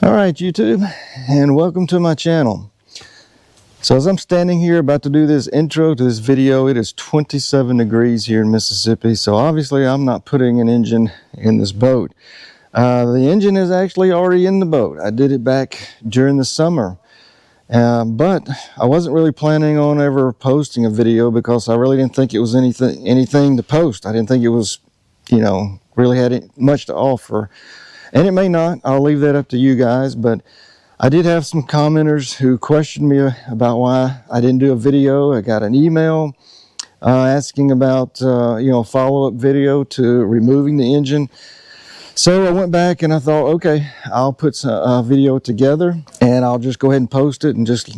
All right, YouTube, and welcome to my channel. So as I'm standing here about to do this intro to this video, it is 27 degrees here in Mississippi. So obviously I'm not putting an engine in this boat. The engine is actually already in the boat. I did it back during the summer. But I wasn't really planning on ever posting a video because I really didn't think it was anything to post. I didn't think it was, really had much to offer. And it may not. I'll leave that up to you guys. But I did have some commenters who questioned me about why I didn't do a video. I got an email asking about, follow-up video to removing the engine. So I went back and I thought, okay, I'll put a video together and I'll just go ahead and post it and just,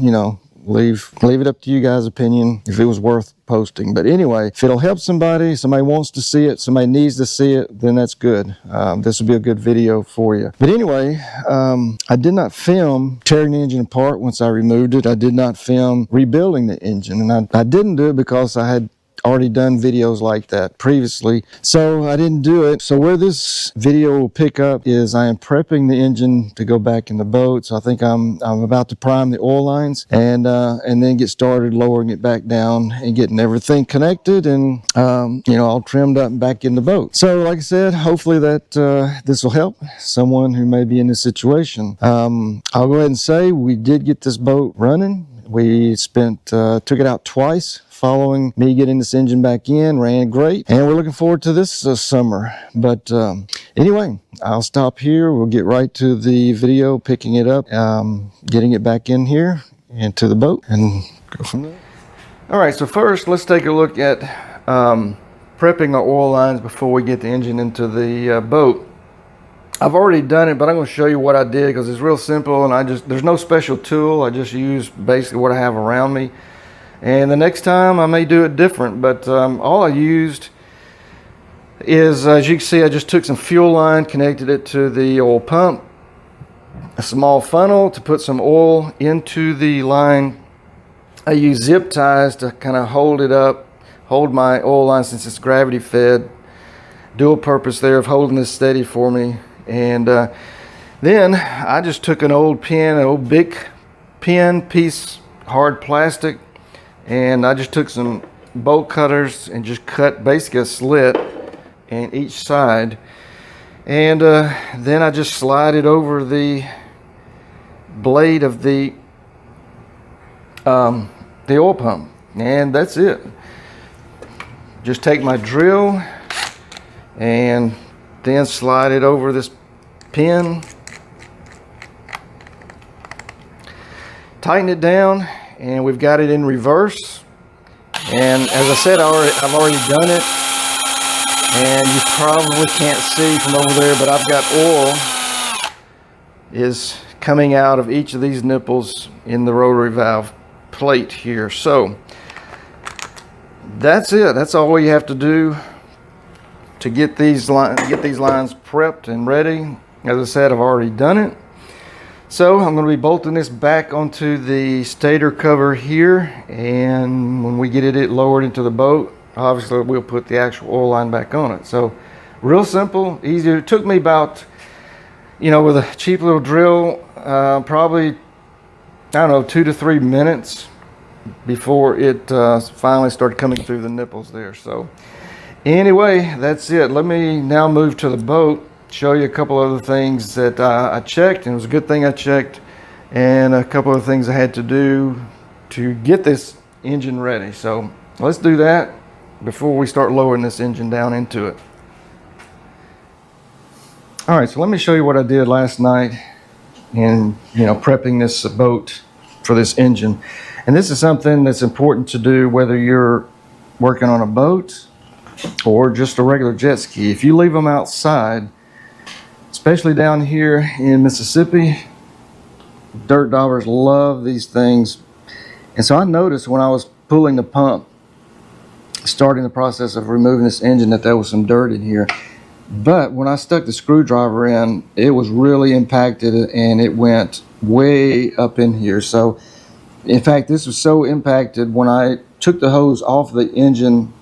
leave it up to you guys' opinion if it was worth posting. But anyway, if it'll help somebody wants to see it, somebody needs to see it, then that's good. This will be a good video for you. But anyway, I did not film tearing the engine apart once I removed it. I did not film rebuilding the engine, and I didn't do it because I had already done videos like that previously, so I didn't do it. So where this video will pick up is I am prepping the engine to go back in the boat. So I think I'm about to prime the oil lines and then get started lowering it back down and getting everything connected and all trimmed up and back in the boat. So like I said, hopefully that this will help someone who may be in this situation. I'll go ahead and say we did get this boat running. We took it out twice following me getting this engine back in. Ran great, and we're looking forward to this summer. But anyway, I'll stop here. We'll get right to the video, picking it up, getting it back in here into the boat, and go from there. All right, so first let's take a look at prepping our oil lines before we get the engine into the boat. I've already done it, but I'm going to show you what I did because it's real simple, and there's no special tool. I just use basically what I have around me. And the next time I may do it different, but all I used is, as you can see, I just took some fuel line, connected it to the oil pump, a small funnel to put some oil into the line. I use zip ties to kind of hold my oil line since it's gravity fed. Dual purpose there of holding this steady for me. And then I just took an old big pin piece, hard plastic, and I just took some bolt cutters and just cut basically a slit in each side, and then I just slide it over the blade of the oil pump, and that's it. Just take my drill and then slide it over this pin, tighten it down, and we've got it in reverse. And as I said, I've already done it, and you probably can't see from over there, but I've got oil is coming out of each of these nipples in the rotary valve plate here. So that's it. That's all you have to do to get these lines prepped and ready. As I said, I've already done it. So I'm going to be bolting this back onto the stator cover here, and when we get it lowered into the boat, obviously we'll put the actual oil line back on it. So real simple, easy. It took me about, with a cheap little drill, probably, 2 to 3 minutes before it finally started coming through the nipples there. So anyway, that's it. Let me now move to the boat, show you a couple other things that I checked, and it was a good thing I checked, and a couple of things I had to do to get this engine ready. So let's do that before we start lowering this engine down into it. All right, so let me show you what I did last night in prepping this boat for this engine. And this is something that's important to do whether you're working on a boat or just a regular jet ski. If you leave them outside, especially down here in Mississippi, dirt daubers love these things. And so I noticed when I was pulling the pump, starting the process of removing this engine, that there was some dirt in here. But when I stuck the screwdriver in, it was really impacted and it went way up in here. So in fact, this was so impacted, when I took the hose off the engine,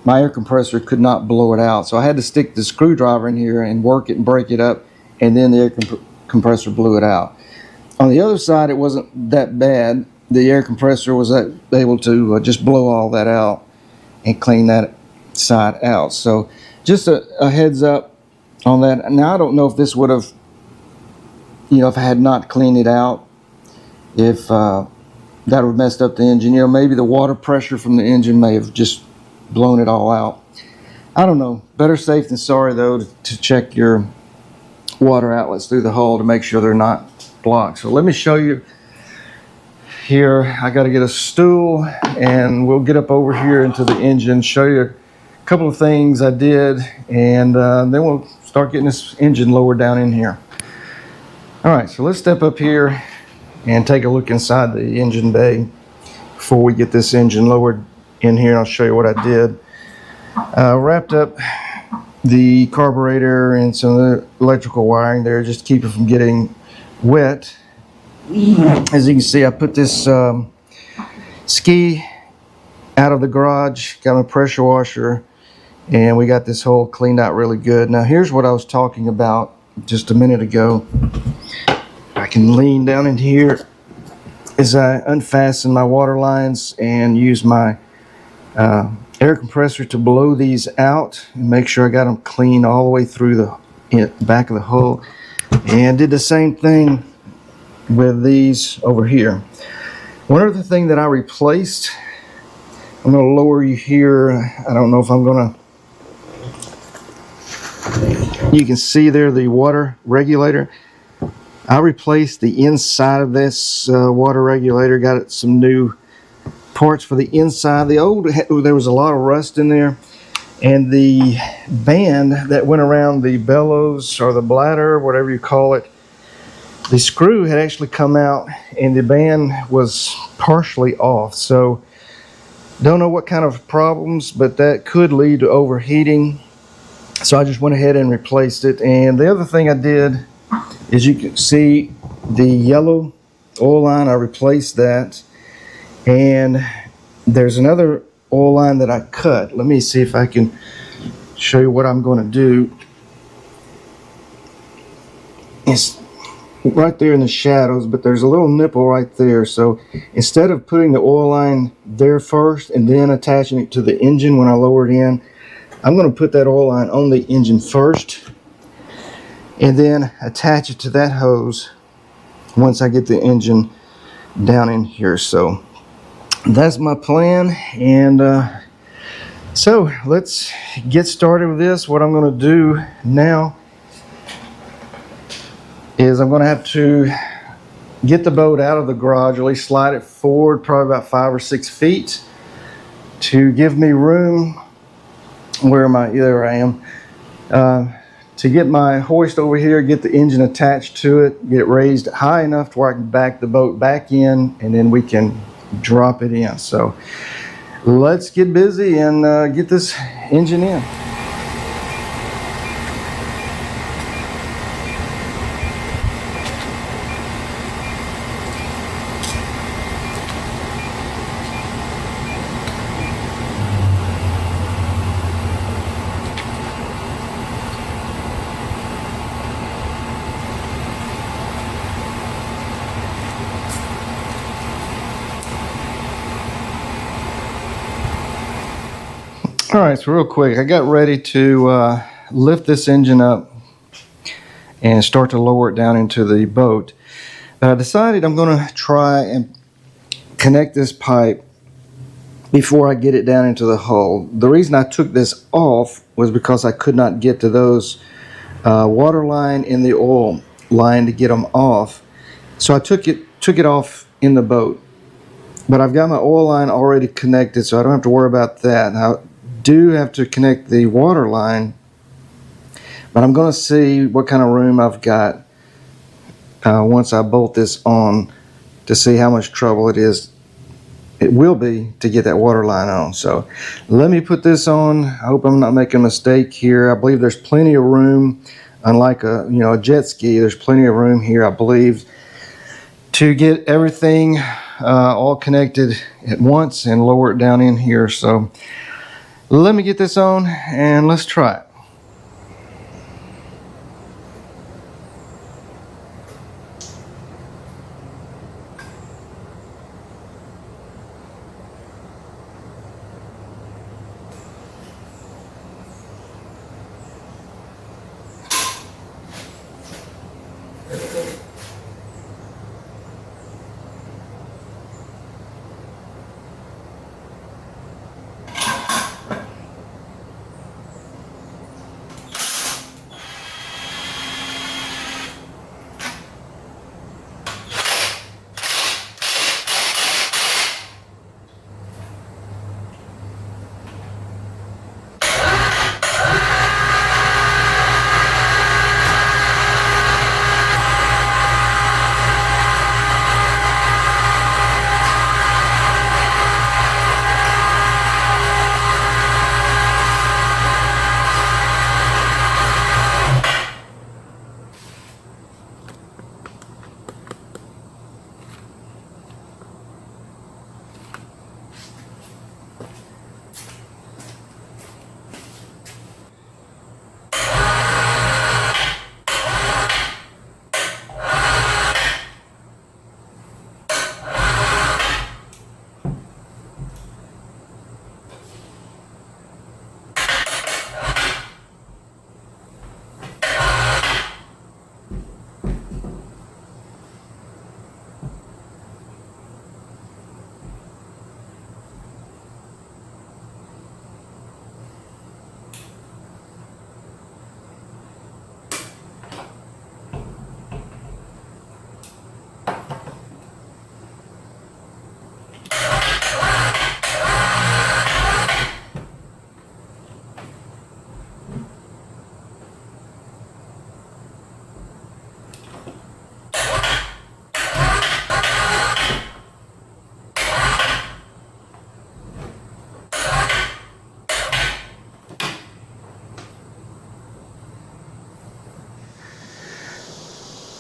my air compressor could not blow it out. So I had to stick the screwdriver in here and work it and break it up, and then the air compressor blew it out. On the other side, it wasn't that bad. The air compressor was able to just blow all that out and clean that side out. So just a heads up on that. Now, I don't know if this would have, if I had not cleaned it out, if that would have messed up the engine. Maybe the water pressure from the engine may have just blown it all out. I don't know. Better safe than sorry, though, to check your water outlets through the hull to make sure they're not blocked. So let me show you here. I got to get a stool, and we'll get up over here into the engine, show you a couple of things I did, and then we'll start getting this engine lowered down in here. All right, so let's step up here and take a look inside the engine bay before we get this engine lowered in here. I'll show you what I did. Wrapped up the carburetor and some of the electrical wiring there, just to keep it from getting wet. As you can see, I put this ski out of the garage, got my pressure washer, and we got this hole cleaned out really good. Now here's what I was talking about just a minute ago. I can lean down in here as I unfasten my water lines and use my air compressor to blow these out and make sure I got them clean all the way through the back of the hull, and did the same thing with these over here. One other thing that I replaced, I'm going to lower you here. I don't know if I'm going to, you can see there the water regulator. I replaced the inside of this water regulator, got it some new parts for the inside. The old, there was a lot of rust in there, and the band that went around the bellows or the bladder, whatever you call it, the screw had actually come out and the band was partially off. So don't know what kind of problems, but that could lead to overheating. So I just went ahead and replaced it. And the other thing I did is, you can see the yellow oil line, I replaced that. And there's another oil line that I cut. Let me see if I can show you what I'm going to do. It's right there in the shadows, but there's a little nipple right there. So instead of putting the oil line there first and then attaching it to the engine when I lower it in, I'm going to put that oil line on the engine first and then attach it to that hose once I get the engine down in here. So that's my plan, and so let's get started with this. What I'm going to do now is I'm going to have to get the boat out of the garage, at least slide it forward probably about 5 or 6 feet to give me room. Where am I? There I am. To get my hoist over here, get the engine attached to it, get it raised high enough to where I can back the boat back in, and then we can drop it in. So let's get busy and get this engine in. All right, so real quick, I got ready to lift this engine up and start to lower it down into the boat. I decided I'm going to try and connect this pipe before I get it down into the hull. The reason I took this off was because I could not get to those water line and the oil line to get them off. So I took it off in the boat. But I've got my oil line already connected, so I don't have to worry about that. Now, do have to connect the water line, but I'm going to see what kind of room I've got once I bolt this on to see how much trouble it will be to get that water line on. So let me put this on. I hope I'm not making a mistake here. I believe there's plenty of room, unlike a jet ski. There's plenty of room here, I believe, to get everything all connected at once and lower it down in here. So let me get this on and let's try it.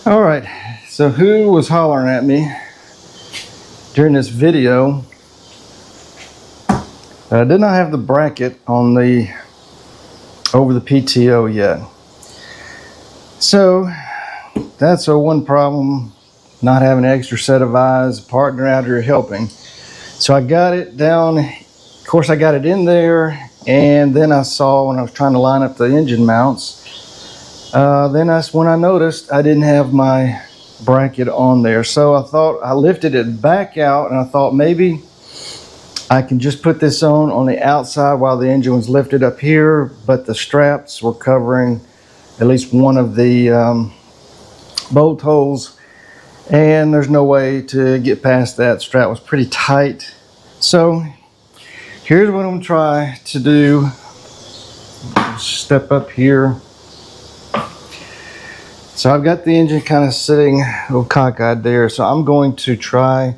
All right, so who was hollering at me during this video? I did not have the bracket on the over the PTO yet. So that's one problem, not having an extra set of eyes, partner out here helping. So I got it down, of course I got it in there, and then I saw when I was trying to line up the engine mounts, then that's when I noticed I didn't have my bracket on there. So I thought, I lifted it back out and I thought maybe I can just put this on the outside while the engine was lifted up here, but the straps were covering at least one of the bolt holes, and there's no way to get past that. The strap was pretty tight. So here's what I'm gonna try to do. Step up here. So I've got the engine kind of sitting a little cockeyed there, so I'm going to try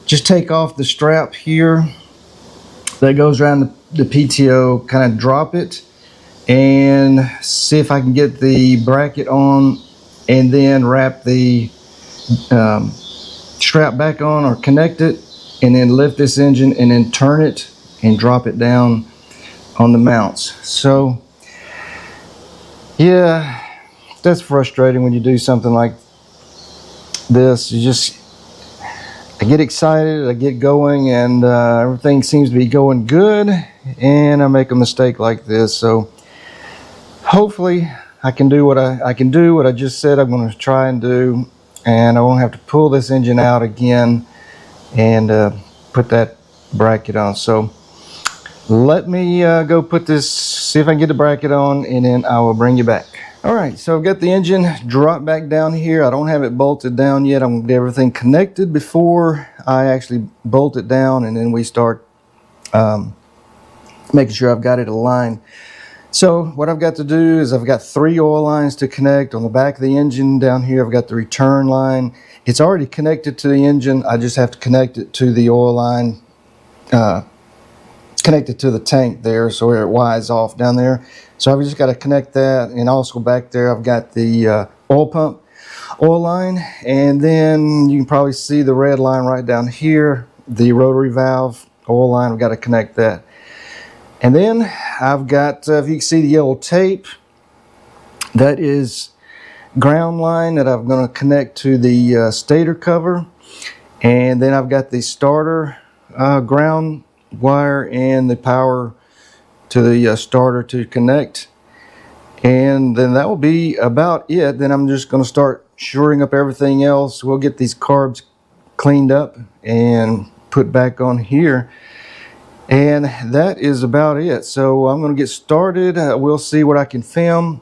just take off the strap here that goes around the PTO, kind of drop it and see if I can get the bracket on, and then wrap the strap back on or connect it, and then lift this engine and then turn it and drop it down on the mounts. So yeah, that's frustrating when you do something like this. I get excited, I get going, and everything seems to be going good, and I make a mistake like this. So hopefully I can do what I just said I'm going to try and do, and I won't have to pull this engine out again and put that bracket on. So let me go put this, see if I can get the bracket on, and then I will bring you back. All right, so I've got the engine dropped back down here. I don't have it bolted down yet. I'm gonna get everything connected before I actually bolt it down, and then we start making sure I've got it aligned. So what I've got to do is I've got 3 oil lines to connect on the back of the engine. Down here I've got the return line. It's already connected to the engine. I just have to connect it to the oil line, connected to the tank there, so where it wires off down there. So I've just got to connect that, and also back there I've got the oil pump oil line, and then you can probably see the red line right down here, the rotary valve oil line. I've got to connect that. And then I've got, if you can see the yellow tape, that is ground line that I'm going to connect to the stator cover. And then I've got the starter ground wire and the power to the starter to connect. And then that will be about it. Then I'm just going to start shoring up everything else. We'll get these carbs cleaned up and put back on here. And that is about it. So I'm going to get started. We'll see what I can film,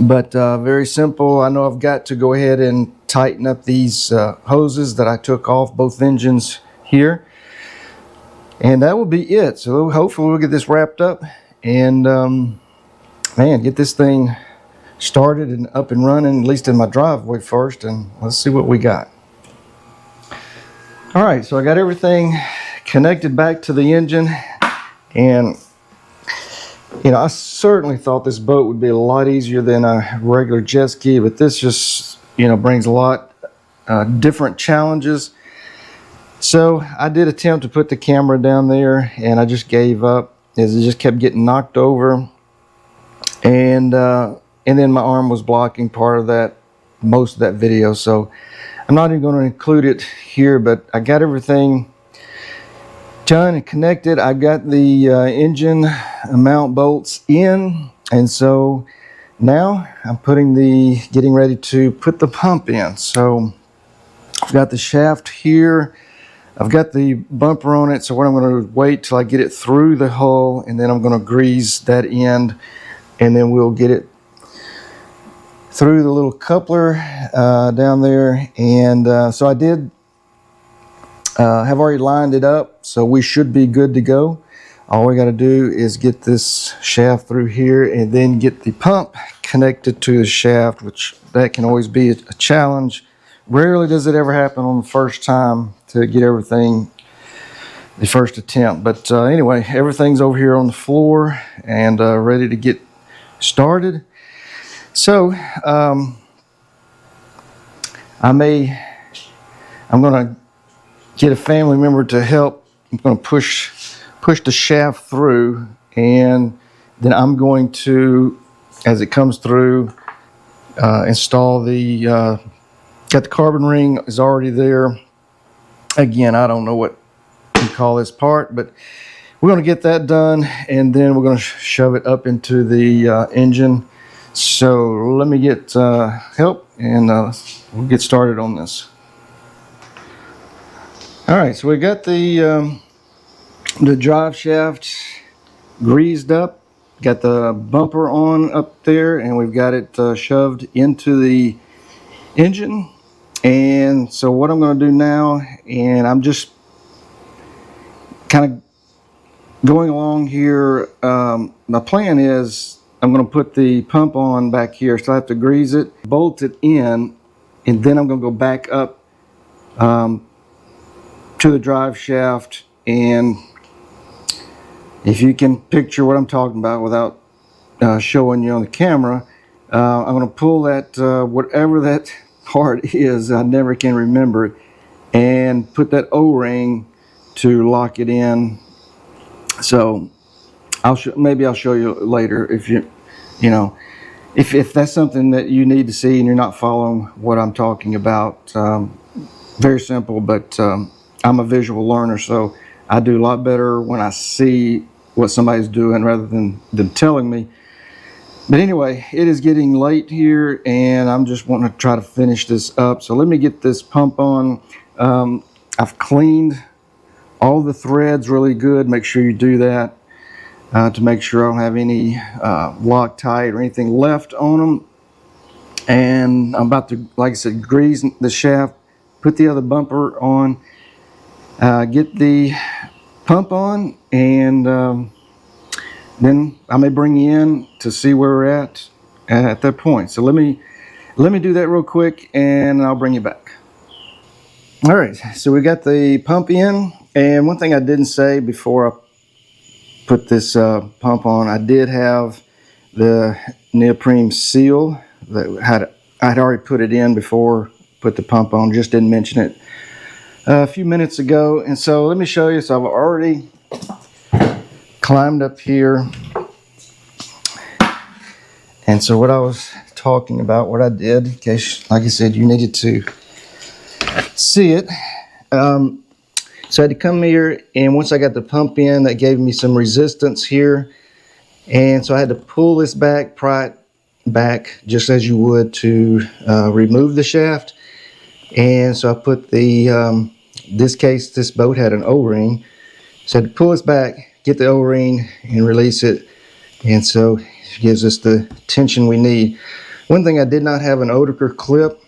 but very simple. I know I've got to go ahead and tighten up these hoses that I took off both engines here, and that will be it. So hopefully we'll get this wrapped up and man, get this thing started and up and running, at least in my driveway first, and let's see what we got. All right, so I got everything connected back to the engine, and you know, I certainly thought this boat would be a lot easier than a regular jet ski, but this just, you know, brings a lot different challenges. So I did attempt to put the camera down there, and I just gave up as it just kept getting knocked over, and then my arm was blocking part of that, most of that video. So I'm not even going to include it here, but I got everything done and connected. I've got the engine mount bolts in, and so now I'm getting ready to put the pump in. So I've got the shaft here, I've got the bumper on it, so what I'm going to wait till I get it through the hull, and then I'm going to grease that end, and then we'll get it through the little coupler down there. And so I did have already lined it up, so we should be good to go. All we got to do is get this shaft through here and then get the pump connected to the shaft, which that can always be a challenge. Rarely does it ever happen on the first time to get everything the first attempt, but anyway, everything's over here on the floor and ready to get started. So I'm going to get a family member to help. I'm going to push the shaft through, and then I'm going to, as it comes through, install the, got the carbon ring is already there. Again, I don't know what you call this part, but we're going to get that done, and then we're going to shove it up into the engine. So let me get help, and we'll get started on this. All right, so we got the drive shaft greased up, got the bumper on up there, and we've got it shoved into the engine. And so what I'm going to do now, and I'm just kind of going along here. My plan is I'm going to put the pump on back here, so I have to grease it, bolt it in, and then I'm going to go back up to the drive shaft. And if you can picture what I'm talking about without showing you on the camera, I'm going to pull that whatever that part is, I never can remember it, and put that O-ring to lock it in. So maybe I'll show you later if you know if that's something that you need to see and you're not following what I'm talking about. Very simple, but I'm a visual learner, so I do a lot better when I see what somebody's doing rather than them telling me. But anyway, it is getting late here, and I'm just wanting to try to finish this up. So let me get this pump on. I've cleaned all the threads really good. Make sure you do that to make sure I don't have any Loctite or anything left on them. And I'm about to, like I said, grease the shaft, put the other bumper on, get the pump on, and then I may bring you in to see where we're at that point. So let me do that real quick, and I'll bring you back. All right, so we got the pump in, and one thing I didn't say before I put this pump on, I did have the neoprene seal that I'd already put it in before put the pump on, just didn't mention it a few minutes ago. And so let me show you. So I've already climbed up here, and so what I was talking about, what I did, in case, like I said, you needed to see it. So I had to come here, and once I got the pump in, that gave me some resistance here, and so I had to pull this back, pry it back just as you would to remove the shaft. And so I put the this boat had an O-ring, so I had to pull this back, get the O-ring, and release it, and so it gives us the tension we need. One thing, I did not have an Oetiker clip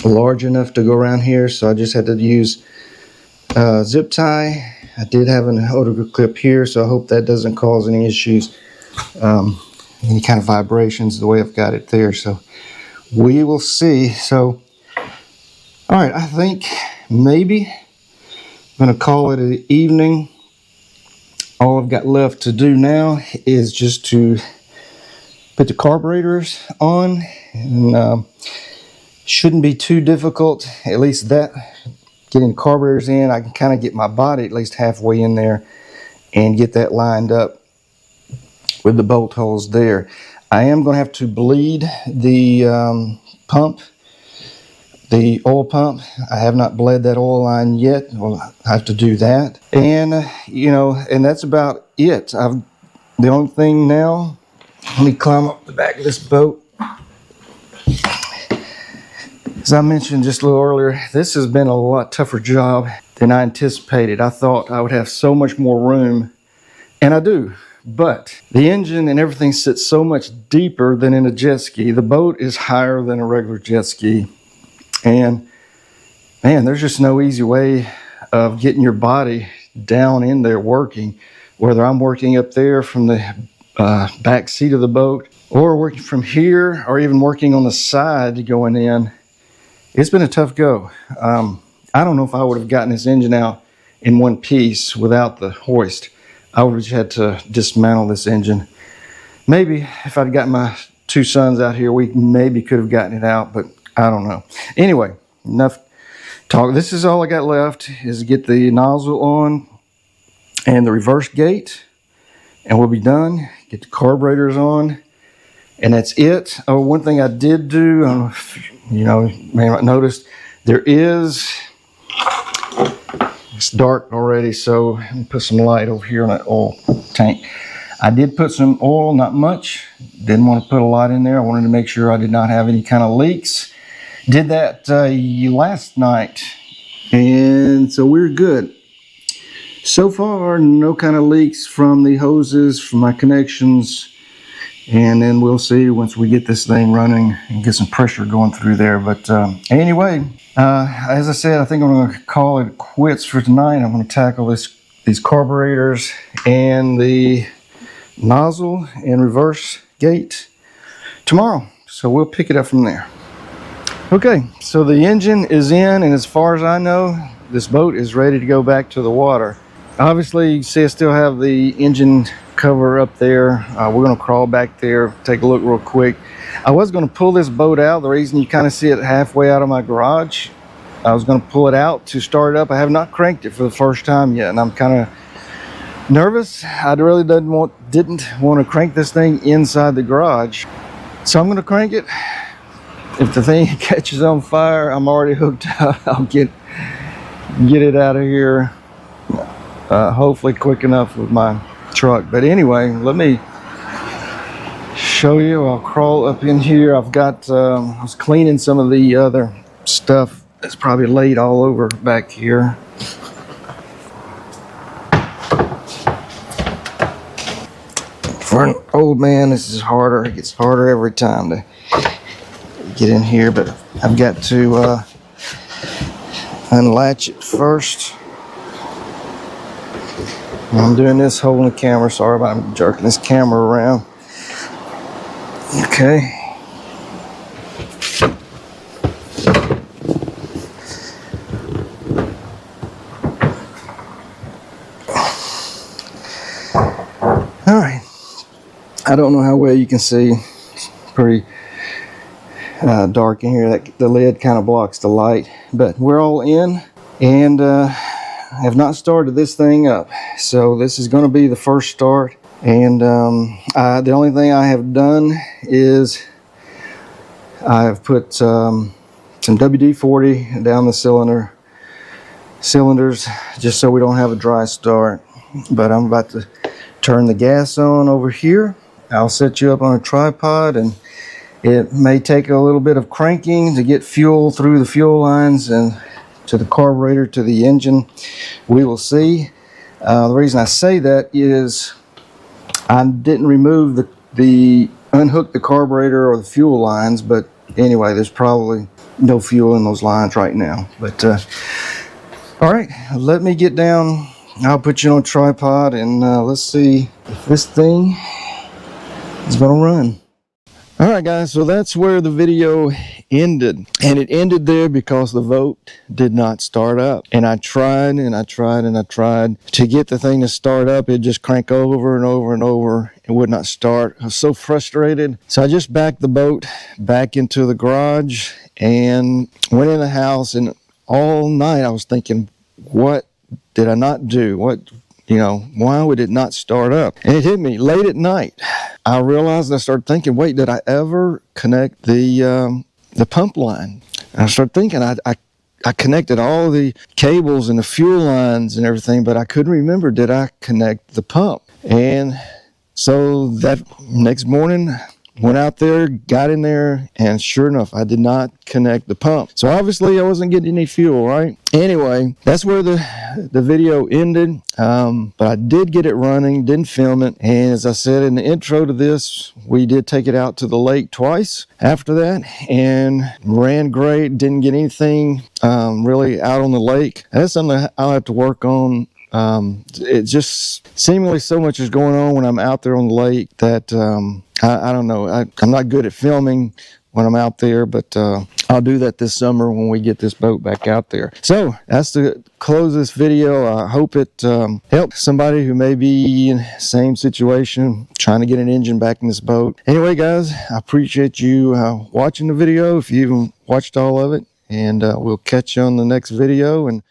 large enough to go around here, so I just had to use zip tie. I did have an Oetiker clip here, so I hope that doesn't cause any issues, any kind of vibrations the way I've got it there. So we will see. So all right, I think maybe I'm going to call it an evening. All I've got left to do now is just to put the carburetors on, and shouldn't be too difficult. At least that, getting the carburetors in, I can kind of get my body at least halfway in there and get that lined up with the bolt holes there. I am going to have to bleed the pump, the oil pump. I have not bled that oil line yet. Well, I have to do that. And, and that's about it. The only thing now, let me climb up the back of this boat. As I mentioned just a little earlier, this has been a lot tougher job than I anticipated. I thought I would have so much more room, and I do. But the engine and everything sits so much deeper than in a jet ski. The boat is higher than a regular jet ski. And man, there's just no easy way of getting your body down in there working, whether I'm working up there from the back seat of the boat, or working from here, or even working on the side going in. It's been a tough go. I don't know if I would have gotten this engine out in one piece without the hoist. I would have just had to dismantle this engine. Maybe if I'd gotten my two sons out here, we maybe could have gotten it out, but I don't know. Anyway, enough talk. This is all I got left, is get the nozzle on and the reverse gate, and we'll be done. Get the carburetors on, and that's it. Oh, one thing I did do, you may not notice, it's dark already, so let me put some light over here on that oil tank. I did put some oil, not much. Didn't want to put a lot in there. I wanted to make sure I did not have any kind of leaks. Did that last night, and so we're good. So far, no kind of leaks from the hoses, from my connections, and then we'll see once we get this thing running and get some pressure going through there. But anyway, as I said, I think I'm going to call it quits for tonight. I'm going to tackle these carburetors and the nozzle and reverse gate tomorrow. So we'll pick it up from there. Okay, so the engine is in, and as far as I know, this boat is ready to go back to the water. Obviously, you see I still have the engine cover up there. We're going to crawl back there, take a look real quick. I was going to pull this boat out. The reason you kind of see it halfway out of my garage, I was going to pull it out to start it up. I have not cranked it for the first time yet, and I'm kind of nervous. I really didn't want to crank this thing inside the garage, so I'm going to crank it. If the thing catches on fire, I'm already hooked up. I'll get it out of here, hopefully quick enough with my truck. But anyway, let me show you. I'll crawl up in here. I've got I was cleaning some of the other stuff that's probably laid all over back here. For an old man, this is harder. It gets harder every time to get in here, but I've got to unlatch it first. I'm doing this holding the camera. Sorry about I'm jerking this camera around. Okay. All right. I don't know how well you can see. It's pretty dark in here. The lid kind of blocks the light, but we're all in, and have not started this thing up. So this is going to be the first start, and the only thing I have done is I have put some WD-40 down the cylinders just so we don't have a dry start. But I'm about to turn the gas on over here. I'll set you up on a tripod, and it may take a little bit of cranking to get fuel through the fuel lines and to the carburetor, to the engine. We will see. The reason I say that is I didn't remove unhook the carburetor or the fuel lines, but anyway, there's probably no fuel in those lines right now. But all right, let me get down. I'll put you on a tripod, and let's see if this thing is gonna run. All right, guys, so that's where the video ended, and it ended there because the boat did not start up. And I tried and I tried and I tried to get the thing to start up. It just cranked over and over and over. It would not start. I was so frustrated. So I just backed the boat back into the garage and went in the house, and all night I was thinking, what did I not do? Why would it not start up? And it hit me late at night. I realized, I started thinking, wait, did I ever connect the pump line? And I started thinking, I connected all the cables and the fuel lines and everything, but I couldn't remember, did I connect the pump? And so that next morning, went out there, got in there, and sure enough, I did not connect the pump. So obviously I wasn't getting any fuel, right? Anyway, that's where the video ended. But I did get it running, didn't film it. And as I said in the intro to this, we did take it out to the lake twice after that, and ran great. Didn't get anything really out on the lake. That's something I'll have to work on. It just seemingly so much is going on when I'm out there on the lake that I don't know. I'm not good at filming when I'm out there, but I'll do that this summer when we get this boat back out there. So that's to close this video. I hope it helps somebody who may be in the same situation, trying to get an engine back in this boat. Anyway, guys, I appreciate you watching the video, if you even watched all of it, and we'll catch you on the next video. And